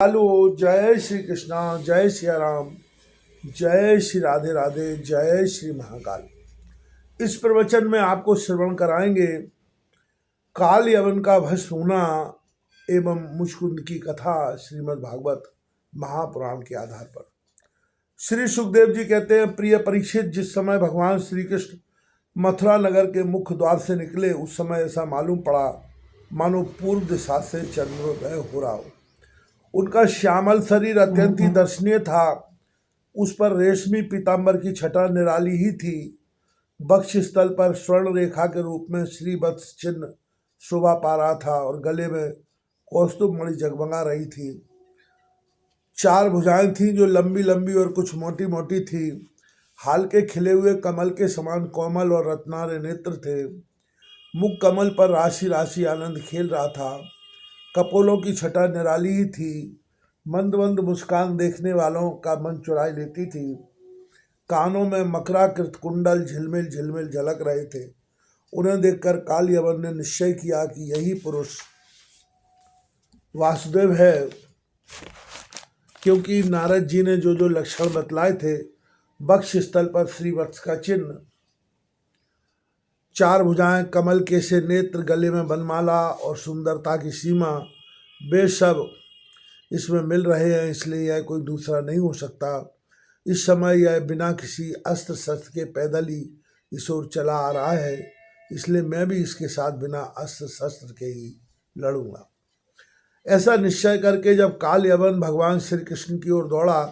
Hello. जय श्री कृष्णा, जय श्री राम, जय श्री राधे राधे, जय श्री महाकाल। इस प्रवचन में आपको श्रवण कराएंगे काल यवन का भस्म होना एवं मुचकुंद की कथा श्रीमद् भागवत महापुराण के आधार पर। श्री सुखदेव जी कहते हैं, प्रिय परीक्षित, जिस समय भगवान श्री कृष्ण मथुरा नगर के मुख्य द्वार से निकले उस समय ऐसा मालूम पड़ा मानो पूर्व दिशा से चंद्रोदय हो रहा हो। उनका श्यामल शरीर अत्यंत ही दर्शनीय था। उस पर रेशमी पीताम्बर की छटा निराली ही थी। वक्ष स्थल पर स्वर्ण रेखा के रूप में श्रीवत्स चिन्ह शोभा पा रहा था और गले में कौस्तुभ मणि जगमगा रही थी। चार भुजाएं थीं जो लंबी लंबी और कुछ मोटी मोटी थी। हाल के खिले हुए कमल के समान कोमल और रत्नारे नेत्र थे। मुख कमल पर राशि राशि आनंद खेल रहा था। कपोलों की छटा निराली ही थी। मंद मंद मुस्कान देखने वालों का मन चुराई लेती थी। कानों में मकराकृत कुंडल झिलमिल झिलमिल झलक रहे थे। उन्हें देखकर काल यवन ने निश्चय किया कि यही पुरुष वासुदेव है, क्योंकि नारद जी ने जो जो लक्षण बतलाए थे, वक्ष स्थल पर श्रीवत्स का चिन्ह, चार भुजाएं, कमल के से नेत्र, गले में बनमाला और सुंदरता की सीमा, वे सब इसमें मिल रहे हैं। इसलिए यह कोई दूसरा नहीं हो सकता। इस समय यह बिना किसी अस्त्र शस्त्र के पैदल ही इस ओर चला आ रहा है, इसलिए मैं भी इसके साथ बिना अस्त्र शस्त्र के ही लड़ूंगा। ऐसा निश्चय करके जब काल यवन भगवान श्री कृष्ण की ओर दौड़ा,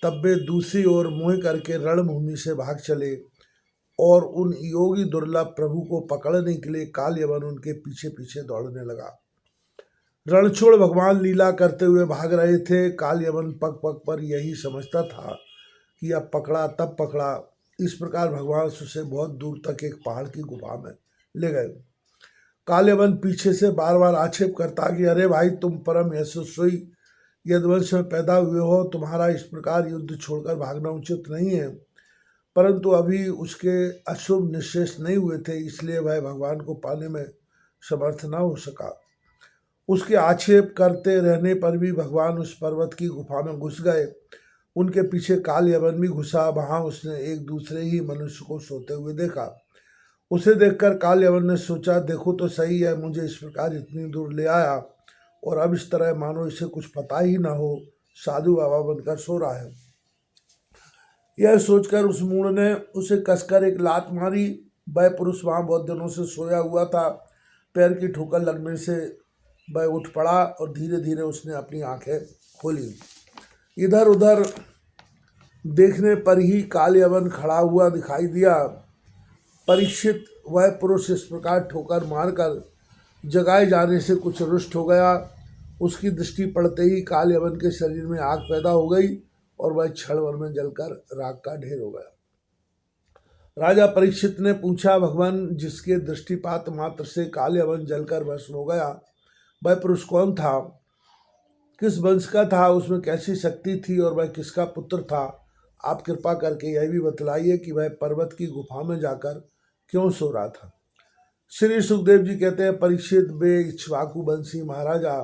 तब वे दूसरी ओर मुँह करके रणभूमि से भाग चले और उन योगी दुर्लभ प्रभु को पकड़ने के लिए काल यवन उनके पीछे पीछे दौड़ने लगा। रणछोड़ भगवान लीला करते हुए भाग रहे थे। काल यवन पग पग पर यही समझता था कि अब पकड़ा तब पकड़ा। इस प्रकार भगवान उसे बहुत दूर तक एक पहाड़ की गुफा में ले गए। काल यवन पीछे से बार बार आक्षेप करता कि अरे भाई, तुम परम यशस्वी यदुवंश में पैदा हुए हो, तुम्हारा इस प्रकार युद्ध छोड़कर भागना उचित नहीं है। परंतु अभी उसके अशुभ निश्चेष नहीं हुए थे, इसलिए वह भगवान को पाने में समर्थ न हो सका। उसके आक्षेप करते रहने पर भी भगवान उस पर्वत की गुफा में घुस गए। उनके पीछे काल यवन भी घुसा। वहां उसने एक दूसरे ही मनुष्य को सोते हुए देखा। उसे देखकर काल यवन ने सोचा, देखो तो सही है, मुझे इस प्रकार इतनी दूर ले आया और अब इस तरह मानो इसे कुछ पता ही ना हो, साधु बाबा बनकर सो रहा है। यह सोचकर उस मूढ़ ने उसे कसकर एक लात मारी। वह पुरुष वहां बहुत दिनों से सोया हुआ था। पैर की ठोकर लगने से वह उठ पड़ा और धीरे धीरे उसने अपनी आंखें खोली। इधर उधर देखने पर ही काल यवन खड़ा हुआ दिखाई दिया। परीक्षित, वह पुरुष इस प्रकार ठोकर मारकर जगाए जाने से कुछ रुष्ट हो गया। उसकी दृष्टि पड़ते ही काल यवन के शरीर में आग पैदा हो गई और वह क्षण भर में जलकर राख का ढेर हो गया। राजा परीक्षित ने पूछा, भगवान, जिसके दृष्टिपात मात्र से काल यवन जलकर भस्म हो गया, वह पुरुष कौन था? किस वंश का था? उसमें कैसी शक्ति थी और वह किसका पुत्र था? आप कृपा करके यह भी बतलाइए कि वह पर्वत की गुफा में जाकर क्यों सो रहा था। श्री सुखदेव जी कहते हैं, परीक्षित, वे इक्ष्वाकु वंशी महाराजा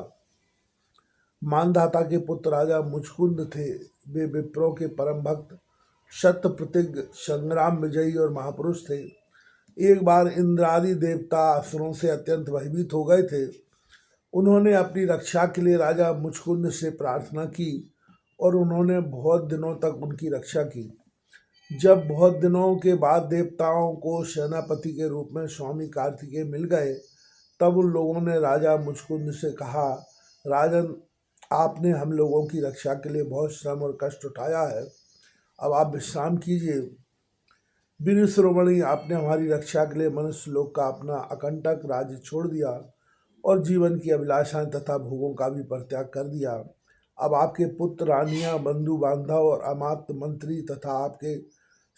मानधाता के पुत्र राजा मुचकुंद थे। वे विप्रों के परम भक्त, शत प्रतिज्ञ, संग्राम विजयी और महापुरुष थे। एक बार इंद्रादि देवता असुरों से अत्यंत भयभीत हो गए थे। उन्होंने अपनी रक्षा के लिए राजा मुचकुंद से प्रार्थना की और उन्होंने बहुत दिनों तक उनकी रक्षा की। जब बहुत दिनों के बाद देवताओं को सेनापति के रूप में स्वामी कार्तिकेय मिल गए, तब उन लोगों ने राजा मुचकुंद से कहा, राजन, आपने हम लोगों की रक्षा के लिए बहुत श्रम और कष्ट उठाया है, अब आप विश्राम कीजिए। वीर शिरोमणि, आपने हमारी रक्षा के लिए मनुष्य लोक का अपना अकंटक राज्य छोड़ दिया और जीवन की अभिलाषाएं तथा भोगों का भी परित्याग कर दिया। अब आपके पुत्र, रानियां, बंधु बांधव और अमात्य मंत्री तथा आपके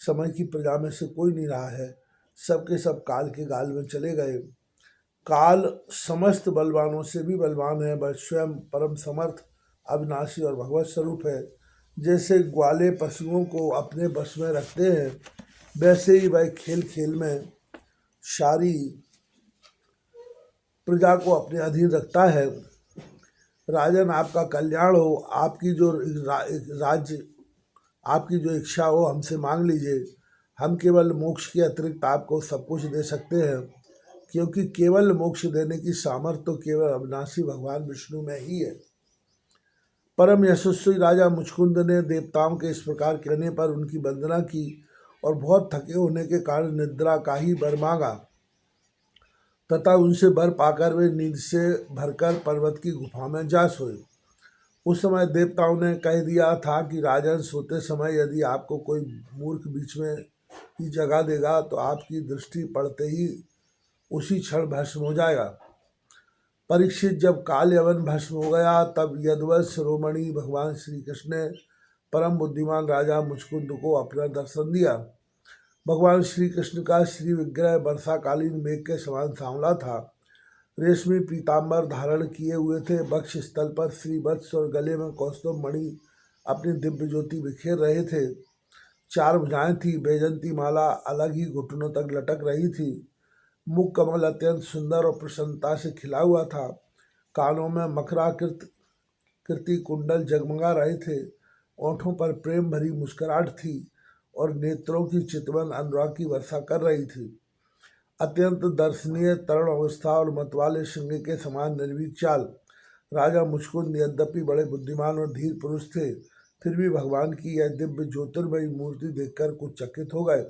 समय की प्रजा में से कोई नहीं रहा है। सबके सब काल के गाल में चले गए। काल समस्त बलवानों से भी बलवान है। वह स्वयं परम समर्थ, अविनाशी और भगवत स्वरूप है। जैसे ग्वाले पशुओं को अपने बस में रखते हैं, वैसे ही वह खेल खेल में सारी प्रजा को अपने अधीन रखता है। राजन, आपका कल्याण हो। आपकी जो राज्य, आपकी जो इच्छा हो हमसे मांग लीजिए। हम केवल मोक्ष के अतिरिक्त आपको सब कुछ दे सकते हैं, क्योंकि केवल मोक्ष देने की सामर्थ्य तो केवल अविनाशी भगवान विष्णु में ही है। परम यशस्वी राजा मुचकुंद ने देवताओं के इस प्रकार कहने पर उनकी वंदना की और बहुत थके होने के कारण निद्रा का ही वर मांगा तथा उनसे वर पाकर वे नींद से भरकर पर्वत की गुफा में जा सोए। उस समय देवताओं ने कह दिया था कि राजन, सोते समय यदि आपको कोई मूर्ख बीच में ही जगा देगा तो आपकी दृष्टि पड़ते ही उसी क्षण भस्म हो जाएगा। परीक्षित, जब काल यवन भस्म हो गया तब यदवश शिरोमणि भगवान श्री कृष्ण ने परम बुद्धिमान राजा मुचकुंद को अपना दर्शन दिया। भगवान श्री कृष्ण का श्री विग्रह वर्षाकालीन मेघ के समान सांवला था। रेशमी पीताम्बर धारण किए हुए थे। वक्ष स्थल पर श्री वत्स और गले में कौस्तुभ मणि अपनी दिव्य ज्योति बिखेर रहे थे। 4 भुजाएं थी। बैजंती माला अलग ही घुटनों तक लटक रही थी। मुख कमल अत्यंत सुंदर और प्रसन्नता से खिला हुआ था। कानों में मकराकृत कृति कुंडल जगमगा रहे थे। ओठों पर प्रेम भरी मुस्कुराहट थी और नेत्रों की चितवन अनुराग की वर्षा कर रही थी। अत्यंत दर्शनीय तरुण अवस्था और मतवाले श्रृंग के समान निर्भीक चाल। राजा मुचकुंद यद्यपि बड़े बुद्धिमान और धीर पुरुष थे, फिर भी भगवान की यह दिव्य ज्योतिर्मयी मूर्ति देखकर कुछ चकित हो गए।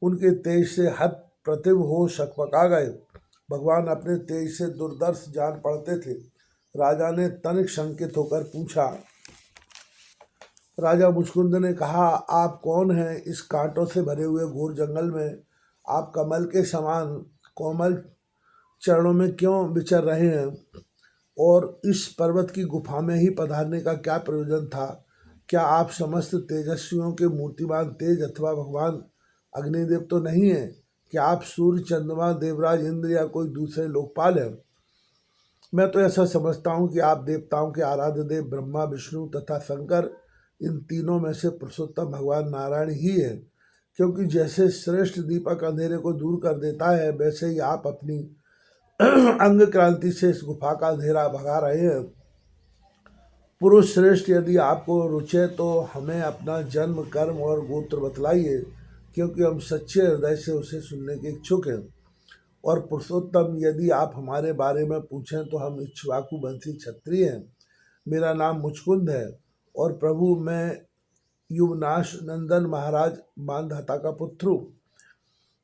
उनके तेज से हत प्रतिभ हो सकपका गए। भगवान अपने तेज से दुर्दर्श जान पड़ते थे। राजा ने तनिक शंकित होकर पूछा। राजा मुचकुंद ने कहा, आप कौन हैं? इस कांटों से भरे हुए घोर जंगल में आप कमल के समान कोमल चरणों में क्यों विचर रहे हैं? और इस पर्वत की गुफा में ही पधारने का क्या प्रयोजन था? क्या आप समस्त तेजस्वियों के मूर्तिमान तेज अथवा भगवान अग्निदेव तो नहीं है? क्या आप सूर्य, चंद्रमा, देवराज इंद्र या कोई दूसरे लोकपाल हैं? मैं तो ऐसा समझता हूँ कि आप देवताओं के आराध्य देव ब्रह्मा, विष्णु तथा शंकर, इन तीनों में से पुरुषोत्तम भगवान नारायण ही है। क्योंकि जैसे श्रेष्ठ दीपक अंधेरे को दूर कर देता है, वैसे ही आप अपनी अंग क्रांति से इस गुफा का अंधेरा भगा रहे हैं। पुरुष श्रेष्ठ, यदि आपको रुचे तो हमें अपना जन्म, कर्म और गोत्र बतलाइए, क्योंकि हम सच्चे हृदय से उसे सुनने के इच्छुक हैं। और पुरुषोत्तम, यदि आप हमारे बारे में पूछें तो हम इक्ष्वाकु वंशी क्षत्रिय हैं। मेरा नाम मुचकुंद है और प्रभु मैं युवनाश नंदन महाराज मानधाता का पुत्र हूँ।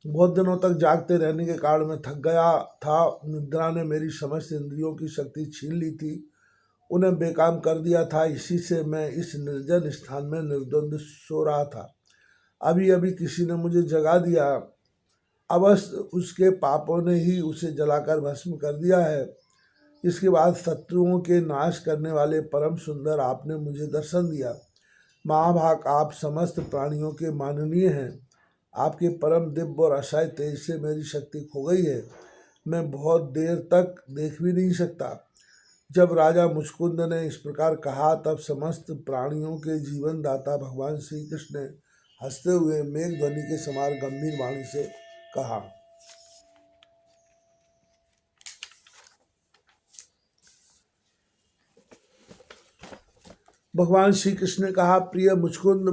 बहुत दिनों तक जागते रहने के कारण मैं थक गया था। निद्रा ने मेरी समस्त इंद्रियों की शक्ति छीन ली थी, उन्हें बेकाम कर दिया था। इसी से मैं इस निर्जन स्थान में निर्द्वंद सो रहा था। अभी अभी किसी ने मुझे जगा दिया। अवश्य उसके पापों ने ही उसे जलाकर भस्म कर दिया है। इसके बाद शत्रुओं के नाश करने वाले परम सुंदर आपने मुझे दर्शन दिया। महाभाग, आप समस्त प्राणियों के माननीय हैं। आपके परम दिव्य और अक्षय तेज से मेरी शक्ति खो गई है। मैं बहुत देर तक देख भी नहीं सकता। जब राजा मुचकुंद ने इस प्रकार कहा तब समस्त प्राणियों के जीवन दाता भगवान श्री कृष्ण ने हंसते हुए मेघ ध्वनि के समान गंभीर वाणी से कहा। भगवान श्री कृष्ण ने कहा, प्रिय मुचकुंद,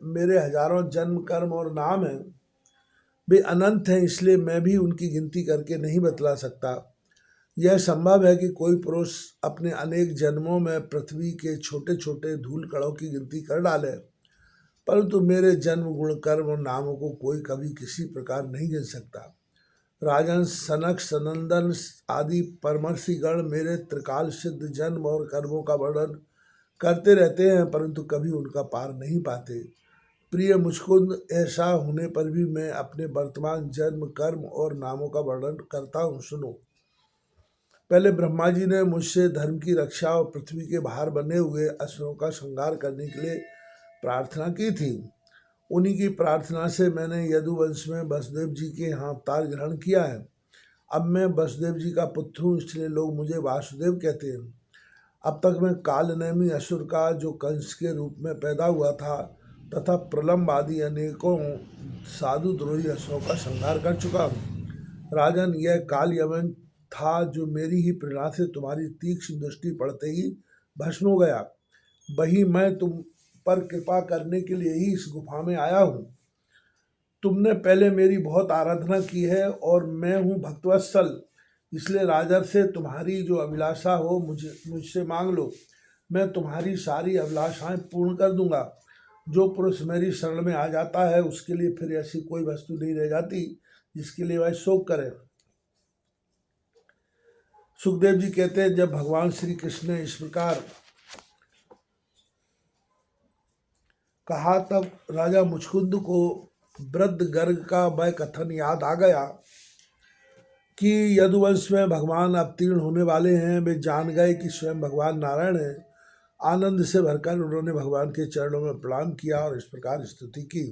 मेरे हजारों जन्म, कर्म और नाम हैं। वे अनंत हैं, इसलिए मैं भी उनकी गिनती करके नहीं बतला सकता। यह संभव है कि कोई पुरुष अपने अनेक जन्मों में पृथ्वी के छोटे छोटे धूल कणों की गिनती कर डाले, परंतु मेरे जन्म, गुण, कर्म और नामों को कोई कभी किसी प्रकार नहीं गिन सकता। राजन, सनक, सनंदन आदि परमर्षिगण मेरे त्रिकाल सिद्ध जन्म और कर्मों का वर्णन करते रहते हैं, परंतु कभी उनका पार नहीं पाते। प्रिय मुचकुंद, ऐसा होने पर भी मैं अपने वर्तमान जन्म, कर्म और नामों का वर्णन करता हूँ, सुनो। पहले ब्रह्मा जी ने मुझसे धर्म की रक्षा और पृथ्वी के बाहर बने हुए असुरों का संहार करने के लिए प्रार्थना की थी। उन्हीं की प्रार्थना से मैंने यदुवंश में वसुदेव जी के यहाँ अवतार ग्रहण किया है। अब मैं वसुदेव जी का पुत्र हूँ, इसलिए लोग मुझे वासुदेव कहते हैं। अब तक मैं कालनेमी असुर का, जो कंस के रूप में पैदा हुआ था, तथा प्रलम्ब आदि अनेकों साधु द्रोही असुरों का संहार कर चुका हूँ। राजन, यह काल यवन था जो मेरी ही प्रेरणा से तुम्हारी तीक्ष्ण दृष्टि पड़ते ही भस्म हो गया। वही मैं तुम पर कृपा करने के लिए ही इस गुफा में आया हूँ। तुमने पहले मेरी बहुत आराधना की है और मैं हूँ भक्तवत्सल, इसलिए राजा से तुम्हारी जो अभिलाषा हो मुझसे मांग लो, मैं तुम्हारी सारी अभिलाषाएं पूर्ण कर दूंगा। जो पुरुष मेरी शरण में आ जाता है उसके लिए फिर ऐसी कोई वस्तु नहीं रह जाती जिसके लिए वह शोक करे। सुखदेव जी कहते हैं, जब भगवान श्री कृष्ण ने इस प्रकार कहा तब राजा मुचकुंद को वृद्ध गर्ग का वह कथन याद आ गया कि यदुवंश में भगवान अवतीर्ण होने वाले हैं। वे जान गए कि स्वयं भगवान नारायण हैं। आनंद से भरकर उन्होंने भगवान के चरणों में प्रणाम किया और इस प्रकार स्तुति की।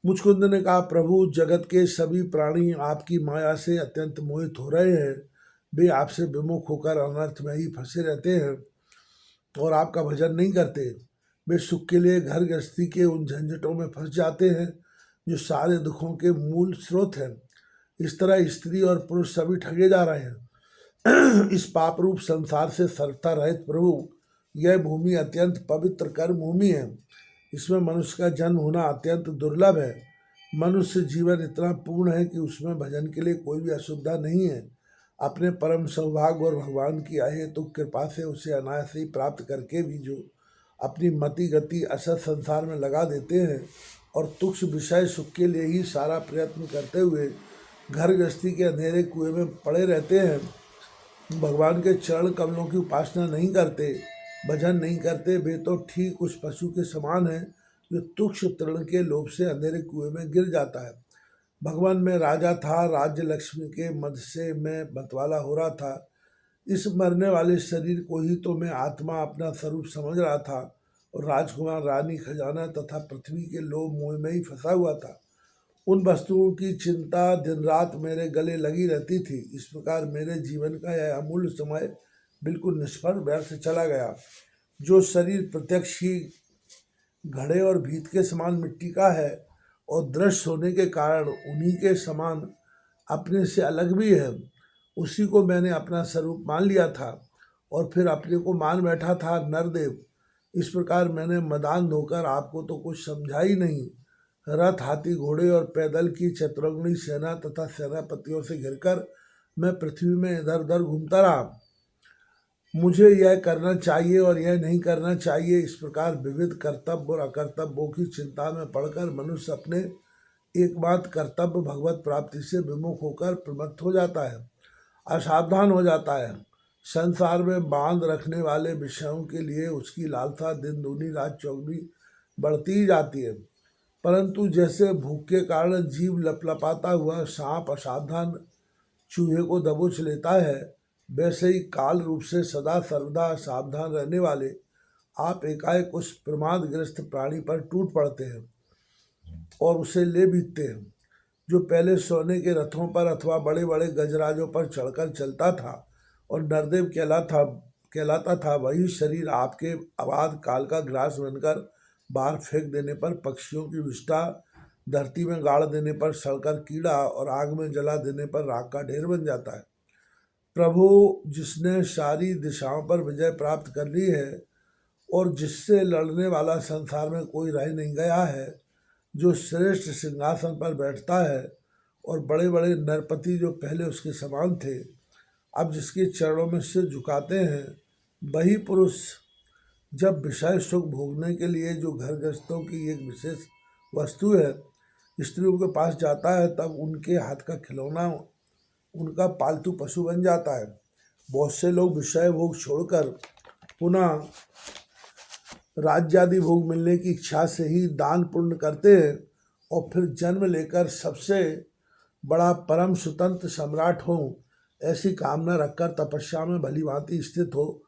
मुचकुंद ने कहा, प्रभु, जगत के सभी प्राणी आपकी माया से अत्यंत मोहित हो रहे हैं। वे आपसे विमुख होकर अनर्थ में ही फंसे रहते हैं और आपका भजन नहीं करते। वे सुख के लिए घर गृहस्थी के उन झंझटों में फंस जाते हैं जो सारे दुखों के मूल स्रोत हैं। इस तरह स्त्री और पुरुष सभी ठगे जा रहे हैं। इस पाप रूप संसार से सर्वथा रहित प्रभु, यह भूमि अत्यंत पवित्र कर्म भूमि है। इसमें मनुष्य का जन्म होना अत्यंत दुर्लभ है। मनुष्य जीवन इतना पूर्ण है कि उसमें भजन के लिए कोई भी असुविधा नहीं है। अपने परम सौभाग्य और भगवान की अहेतुक कृपा से उसे अनायास ही प्राप्त करके भी जो अपनी मति गति असत संसार में लगा देते हैं और तुच्छ विषय सुख के लिए ही सारा प्रयत्न करते हुए घर गृहस्थी के अंधेरे कुएं में पड़े रहते हैं, भगवान के चरण कमलों की उपासना नहीं करते, भजन नहीं करते, वे तो ठीक उस पशु के समान है जो तुक्ष तृण के लोभ से अंधेरे कुएं में गिर जाता है। भगवान में राजा था, राज्य लक्ष्मी के मद से मैं मतवाला हो रहा था। इस मरने वाले शरीर को ही तो मैं आत्मा अपना स्वरूप समझ रहा था और राजकुमार, रानी, खजाना तथा पृथ्वी के लोभ मोह में ही फंसा हुआ था। उन वस्तुओं की चिंता दिन रात मेरे गले लगी रहती थी। इस प्रकार मेरे जीवन का यह अमूल्य समय बिल्कुल निष्फल व्यर्थ चला गया। जो शरीर प्रत्यक्ष ही घड़े और भीत के समान मिट्टी का है और दृश्य होने के कारण उन्हीं के समान अपने से अलग भी है, उसी को मैंने अपना स्वरूप मान लिया था और फिर अपने को मान बैठा था नरदेव। इस प्रकार मैंने मदान धोकर आपको तो कुछ समझा ही नहीं। रथ, हाथी, घोड़े और पैदल की चतुरंगनी सेना तथा सेनापतियों से घिरकर मैं पृथ्वी में इधर उधर घूमता रहा। मुझे यह करना चाहिए और यह नहीं करना चाहिए, इस प्रकार विविध कर्तव्य और अकर्तव्यों की चिंता में पड़कर मनुष्य अपने एकमात्र कर्तव्य भगवत प्राप्ति से विमुख होकर प्रमत्त हो जाता है, असावधान हो जाता है। संसार में बांध रखने वाले विषयों के लिए उसकी लालसा दिन दूनी रात चौगुनी बढ़ती ही जाती है। परंतु जैसे भूख के कारण जीव लपलपाता हुआ सांप असावधान चूहे को दबोच लेता है, वैसे ही काल रूप से सदा सर्वदा सावधान रहने वाले आप एकाएक उस प्रमादग्रस्त प्राणी पर टूट पड़ते हैं और उसे ले बीतते हैं, जो पहले सोने के रथों पर अथवा बड़े बड़े गजराजों पर चढ़कर चलता था और नरदेव कहलाता था। वही शरीर आपके अबाध काल का ग्रास बनकर बाहर फेंक देने पर, पक्षियों की विष्ठा धरती में गाड़ देने पर सड़कर कीड़ा और आग में जला देने पर राख का ढेर बन जाता है। प्रभु, जिसने सारी दिशाओं पर विजय प्राप्त कर ली है और जिससे लड़ने वाला संसार में कोई रह नहीं गया है, जो श्रेष्ठ सिंहासन पर बैठता है और बड़े बड़े नरपति जो पहले उसके समान थे अब जिसके चरणों में सिर झुकाते हैं, वही पुरुष जब विषय सुख भोगने के लिए जो घर गृहस्थों की एक विशेष वस्तु है स्त्रियों के पास जाता है, तब उनके हाथ का खिलौना उनका पालतू पशु बन जाता है। बहुत से लोग विषय भोग छोड़कर पुनः राज्यादि भोग मिलने की इच्छा से ही दान पुण्य करते हैं और फिर जन्म लेकर सबसे बड़ा परम स्वतंत्र सम्राट हो ऐसी कामना रखकर तपस्या में भली भांति स्थित हो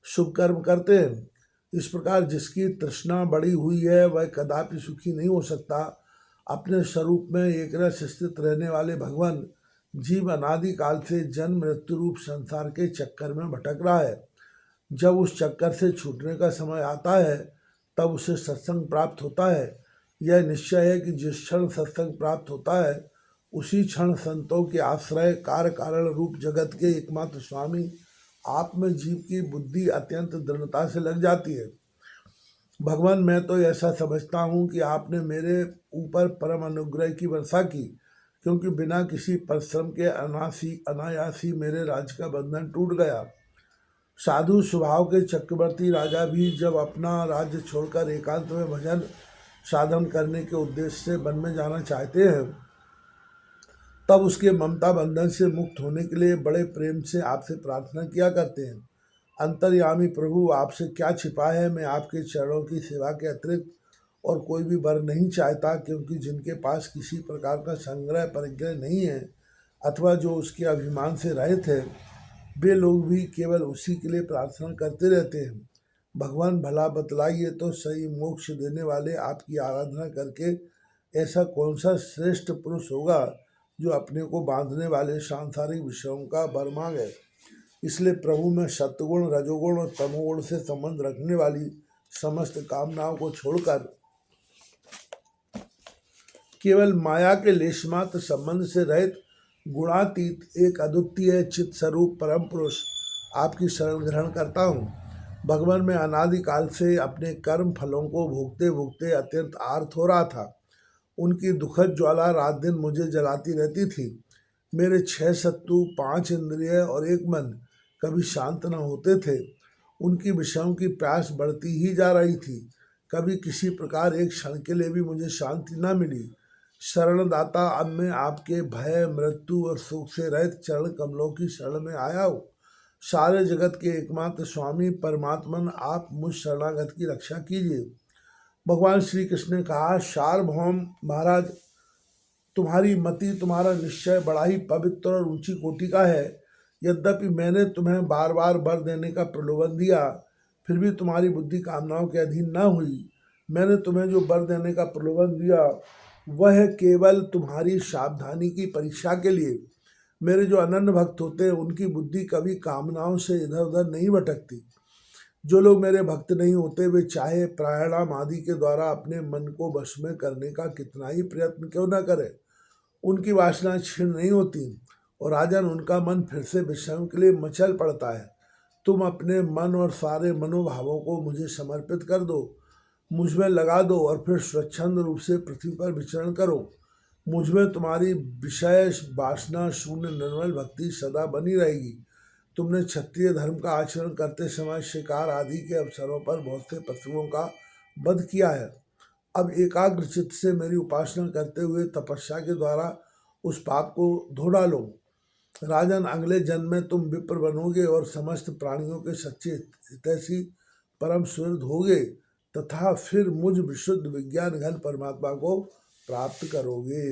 शुभ कर्म करते हैं। इस प्रकार जिसकी तृष्णा बढ़ी हुई है वह कदापि सुखी नहीं हो सकता। अपने स्वरूप में एक रस स्थित रहने वाले भगवान जीव अनादि काल से जन्म मृत्यु रूप संसार के चक्कर में भटक रहा है। जब उस चक्कर से छूटने का समय आता है तब उसे सत्संग प्राप्त होता है। यह निश्चय है कि जिस क्षण सत्संग प्राप्त होता है उसी क्षण संतों के आश्रय कार्य कारण रूप जगत के एकमात्र स्वामी आप में जीव की बुद्धि अत्यंत दृढ़ता से लग जाती है। भगवान, मैं तो ऐसा समझता हूँ कि आपने मेरे ऊपर परम अनुग्रह की वर्षा की, क्योंकि बिना किसी परिश्रम के अनायासी मेरे राज्य का बंधन टूट गया। साधु स्वभाव के चक्रवर्ती राजा भी जब अपना राज्य छोड़कर एकांत में भजन साधन करने के उद्देश्य से वन में जाना चाहते हैं, तब उसके ममता बंधन से मुक्त होने के लिए बड़े प्रेम से आपसे प्रार्थना किया करते हैं। अंतर्यामी प्रभु, आपसे क्या छिपा है, मैं आपके चरणों की सेवा के अतिरिक्त और कोई भी वर नहीं चाहता, क्योंकि जिनके पास किसी प्रकार का संग्रह परिग्रह नहीं है अथवा जो उसके अभिमान से रहित है, वे लोग भी केवल उसी के लिए प्रार्थना करते रहते हैं। भगवान, भला बतलाइए तो सही, मोक्ष देने वाले आपकी आराधना करके ऐसा कौन सा श्रेष्ठ पुरुष होगा जो अपने को बांधने वाले सांसारिक विषयों का वर मांगे। इसलिए प्रभु, मैं सत्वगुण, रजोगुण और तमोगुण से संबंध रखने वाली समस्त कामनाओं को छोड़कर केवल माया के लेशमात्र संबंध से रहित गुणातीत एक अद्वितीय चित्त स्वरूप परम पुरुष आपकी शरण ग्रहण करता हूँ। भगवान, मैं अनादिकाल से अपने कर्म फलों को भोगते भोगते अत्यंत आर्त हो रहा था। उनकी दुखद ज्वाला रात दिन मुझे जलाती रहती थी। मेरे 6 सत्तू, 5 इंद्रिय और एक मन कभी शांत न होते थे। उनकी विषयों की प्यास बढ़ती ही जा रही थी। कभी किसी प्रकार एक क्षण के लिए भी मुझे शांति न मिली। शरणदाता, अब मैं आपके भय, मृत्यु और सुख से रहित चरण कमलों की शरण में आया हूँ। सारे जगत के एकमात्र स्वामी परमात्मन, आप मुझ शरणागत की रक्षा कीजिए। भगवान श्री कृष्ण ने कहा, सार्वभौम महाराज, तुम्हारी मति, तुम्हारा निश्चय बड़ा ही पवित्र और ऊंची कोटि का है। यद्यपि मैंने तुम्हें बार बार वर देने का प्रलोभन दिया, फिर भी तुम्हारी बुद्धि कामनाओं के अधीन न हुई। मैंने तुम्हें जो वर देने का प्रलोभन दिया वह केवल तुम्हारी सावधानी की परीक्षा के लिए। मेरे जो अनन्य भक्त होते हैं उनकी बुद्धि कभी कामनाओं से इधर उधर नहीं भटकती। जो लोग मेरे भक्त नहीं होते वे चाहे प्राणायाम आदि के द्वारा अपने मन को वश में करने का कितना ही प्रयत्न क्यों न करें, उनकी वासना क्षीण नहीं होती और राजन उनका मन फिर से विषयों के लिए मचल पड़ता है। तुम अपने मन और सारे मनोभावों को मुझे समर्पित कर दो, मुझ में लगा दो और फिर स्वच्छंद रूप से पृथ्वी पर विचरण करो। मुझ में तुम्हारी विषय वासना शून्य निर्मल भक्ति सदा बनी रहेगी। तुमने क्षत्रिय धर्म का आचरण करते समय शिकार आदि के अवसरों पर बहुत से पशुओं का वध किया है। अब एकाग्र चित्त से मेरी उपासना करते हुए तपस्या के द्वारा उस पाप को धो डालो। राजन, अगले जन्म में तुम विप्र बनोगे और समस्त प्राणियों के सच्चे हितैषी परम सुहृद होगे तथा फिर मुझ विशुद्ध विज्ञान घन परमात्मा को प्राप्त करोगे।